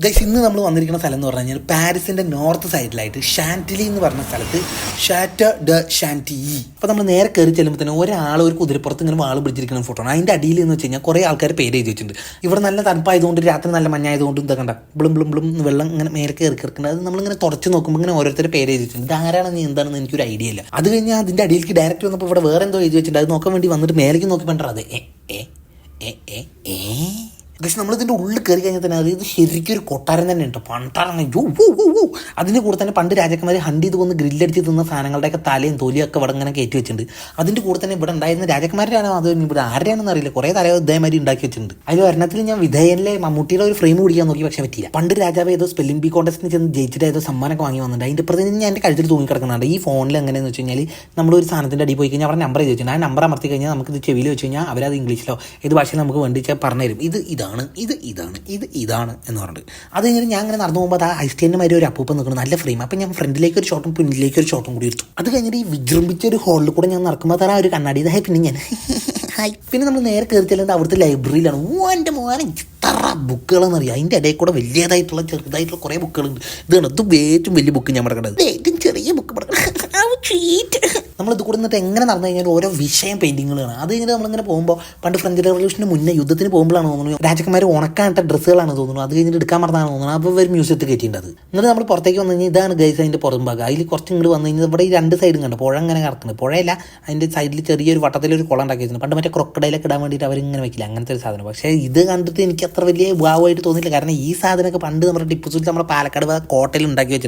Guys ഇന്ന് നമ്മൾ വന്നിരിക്കുന്ന സ്ഥലം എന്ന് പറഞ്ഞു കഴിഞ്ഞാൽ പാരീസിൻ്റെ നോർത്ത് സൈഡിലായിട്ട് ഷാന്റിലി എന്ന് പറഞ്ഞ സ്ഥലത്ത് ഷാറ്റർ ഡ ഷാന്റിലി. അപ്പോൾ നമ്മൾ നേരെ കയറി ചെല്ലുമ്പോൾ തന്നെ ഒരാൾ ഒരു കുതിരപ്പുറത്ത് ഇങ്ങനെ വാൾ പിടിച്ചിരിക്കുന്ന ഫോട്ടോ ആണ്. അതിൻ്റെ അടിയിൽ എന്ന് വെച്ച് കഴിഞ്ഞാൽ കുറേ ആൾക്കാർ പേര് എഴുതി വെച്ചിട്ടുണ്ട്. ഇവിടെ നല്ല തണുപ്പായതുകൊണ്ട് രാത്രി നല്ല മഞ്ഞായതുകൊണ്ട് ഇതൊക്കെ കണ്ട ബ്ലും ബ്ലും ബ്ലും വെള്ളം ഇങ്ങനെ മേലെ കയറി കിടക്കുന്നത്. അത് നമ്മളിങ്ങനെ തുറച്ച് നോക്കുമ്പോൾ ഇങ്ങനെ ഓരോരുത്തർ പേര് എഴുതി വെച്ചിട്ടുണ്ട്. ഇതാരാണെന്ന് എന്താണെന്ന് എനിക്കൊരു ഐഡിയ ഇല്ല. അത് കഴിഞ്ഞാൽ അതിൻ്റെ അടിയിലേക്ക് ഡയറക്റ്റ് വന്നപ്പോൾ ഇവിടെ വേറെ എന്തോ എഴുതി വെച്ചിട്ടുണ്ട്. അത് നോക്കാൻ വേണ്ടി വന്നിട്ട് മേലേക്ക് നോക്കി പണ്ടാ അത് പക്ഷെ നമ്മളിതിൻ്റെ ഉള്ളിൽ കയറി കഴിഞ്ഞാൽ തന്നെ അത് ഇത് ശരിക്കും ഒരു കൊട്ടാരം തന്നെ ഉണ്ട്. പണ്ടാണ് അതിൻ്റെ കൂടെ തന്നെ പണ്ട് രാജാക്കന്മാർ ഹണ്ട് ചെയ്ത് കൊന്ന് ഗ്രില്ലടിച്ച് തിന്ന സാധനങ്ങളുടെയൊക്കെ തലയും തൊലിയൊക്കെ ഇവിടെ ഇങ്ങനെ കയറ്റി വെച്ചിട്ടുണ്ട്. അതിൻ്റെ കൂടെ തന്നെ ഇവിടെ ഉണ്ടായിരുന്ന രാജാക്കന്മാരാണോ അത് ഇവിടെ ആരുടെയാണെന്ന് അറിയില്ല, കുറേ തല ഇതേമാതിരി ഉണ്ടാക്കി വെച്ചിട്ടുണ്ട്. അതിൽ ഒരെണ്ണത്തിൽ ഞാൻ വിധേയനിലെ മമ്മൂട്ടിയുടെ ഒരു ഫ്രെയിം പിടിക്കാൻ നോക്കി, പക്ഷേ പറ്റിയില്ല. പണ്ട് രാജാവ് ഏതോ സ്പെല്ലിംഗ് ബി കോൺടെസ്റ്റിന് ചെന്ന് ജയിച്ചിട്ട് ഏതോ സമ്മാനമൊക്കെ വാങ്ങി വന്നിട്ടുണ്ട്. അതിൻ്റെ പ്രതി ഞാൻ എൻ്റെ കഴുത്തിൽ തൂങ്ങി കിടക്കുന്നുണ്ട്. ഈ ഫോണിൽ എങ്ങനെയെന്ന് വെച്ച് കഴിഞ്ഞാൽ നമ്മളൊരു സാധനത്തിൻ്റെ അടി പോയി കഴിഞ്ഞാൽ അവരുടെ നമ്പർ എഴുതി വെച്ചിട്ടുണ്ട്. ആ നമ്പർ അമർത്തി കഴിഞ്ഞാൽ നമുക്കിത് ചെവിയിൽ വെച്ച് കഴിഞ്ഞാൽ അവരത് ഇംഗ്ലീഷിലോ ഏത് ഭാഷയിൽ നമുക്ക് വേണ്ടിച്ചാൽ പറഞ്ഞുതരും. ഇതാണ് എന്ന് പറഞ്ഞിട്ട് അത് കഴിഞ്ഞിട്ട് ഞാൻ അങ്ങനെ നടന്നു പോകുമ്പോൾ ആ ഐസ്റ്റേൻ്റെ മാതിരി ഒരു അപ്പൂപ്പം നിൽക്കണം, നല്ല ഫ്രെയിം. അപ്പം ഞാൻ ഫ്രണ്ടിലേക്ക് ഒരു ഷോട്ടും പിന്നിലേക്ക് ഒരു ഷോട്ടും കൂടി എടുത്തു. അത് കഴിഞ്ഞിട്ട് ഈ വിജൃംഭിച്ച ഒരു ഹോളിൽ കൂടെ ഞാൻ നടക്കുമ്പോൾ തരാ ഒരു കണ്ണാടി ഇതായി. പിന്നെ ഞാൻ പിന്നെ നമ്മൾ നേരെ കയറി ചെല്ലുന്നത് അവിടുത്തെ ലൈബ്രറിയിലാണ്. എൻ്റെ മോനെ ഇത്ര ബുക്കുകളെന്നറിയാം. അതിൻ്റെ ഇടയിൽ കൂടെ വലിയതായിട്ടുള്ള ചെറുതായിട്ടുള്ള കുറേ ബുക്കുകളുണ്ട്. ഇതാണ് ഇത് ഏറ്റവും വലിയ ബുക്ക് ഞാൻ മറക്കണത്, ഏറ്റവും ചെറിയ ബുക്ക് നമ്മളിത് കൂടെ നിന്നിട്ട് എങ്ങനെ നടന്നു കഴിഞ്ഞാൽ ഓരോ വിഷയം പെയിൻറ്റിങ്ങുകളാണ്. അത് കഴിഞ്ഞിട്ട് നമ്മളിങ്ങനെ പോകുമ്പോൾ പണ്ട് ഫ്രഞ്ച് റവല്യൂഷന് മുന്നേ യുദ്ധത്തിന് പോകുമ്പോഴാണ് തോന്നുന്നു രാജാക്കന്മാർ ഉണക്കാനിട്ട ഡ്രസ്സുകളാണ് തോന്നുന്നു. അത് കഴിഞ്ഞിട്ട് എടുക്കാൻ മറന്നാണ് തോന്നുന്നു. അപ്പോൾ ഒരു മ്യൂസിയത്തിൽ കയറ്റിയിട്ടുണ്ട്. എന്നിട്ട് നമ്മൾ പുറത്തേക്ക് വന്നു കഴിഞ്ഞാൽ ഇതാണ് ഗൈസ് അതിൻ്റെ പുറം ഭാഗം. അതിൽ കുറച്ച് ഇങ്ങോട്ട് വന്നു കഴിഞ്ഞാൽ ഇവിടെ ഈ രണ്ട് സൈഡും കണ്ട് പുഴ ഇങ്ങനെ കിടക്കുന്നത്. പുഴയല്ല, അതിൻ്റെ സൈഡിൽ ചെറിയൊരു വട്ടത്തിലൊരു കുളം ഉണ്ടാക്കി വെച്ചിട്ടുണ്ട്. പണ്ട് മറ്റേ ക്രൊക്കഡൈലൊക്കെ ഇടാൻ വേണ്ടിയിട്ട് അവരിങ്ങനെ വെക്കില്ല, അങ്ങനത്തെ ഒരു സാധനം. പക്ഷേ ഇത് കണ്ടിട്ട് എനിക്ക് അത്ര വലിയ വാവായിട്ട് തോന്നിയില്ല. കാരണം ഈ സാധനമൊക്കെ പണ്ട് നമ്മുടെ ടിപ്പു സുൽത്താൻ നമ്മുടെ പാലക്കാട് കോട്ടയിൽ ഉണ്ടാക്കി വെച്ചിട്ടുണ്ട്.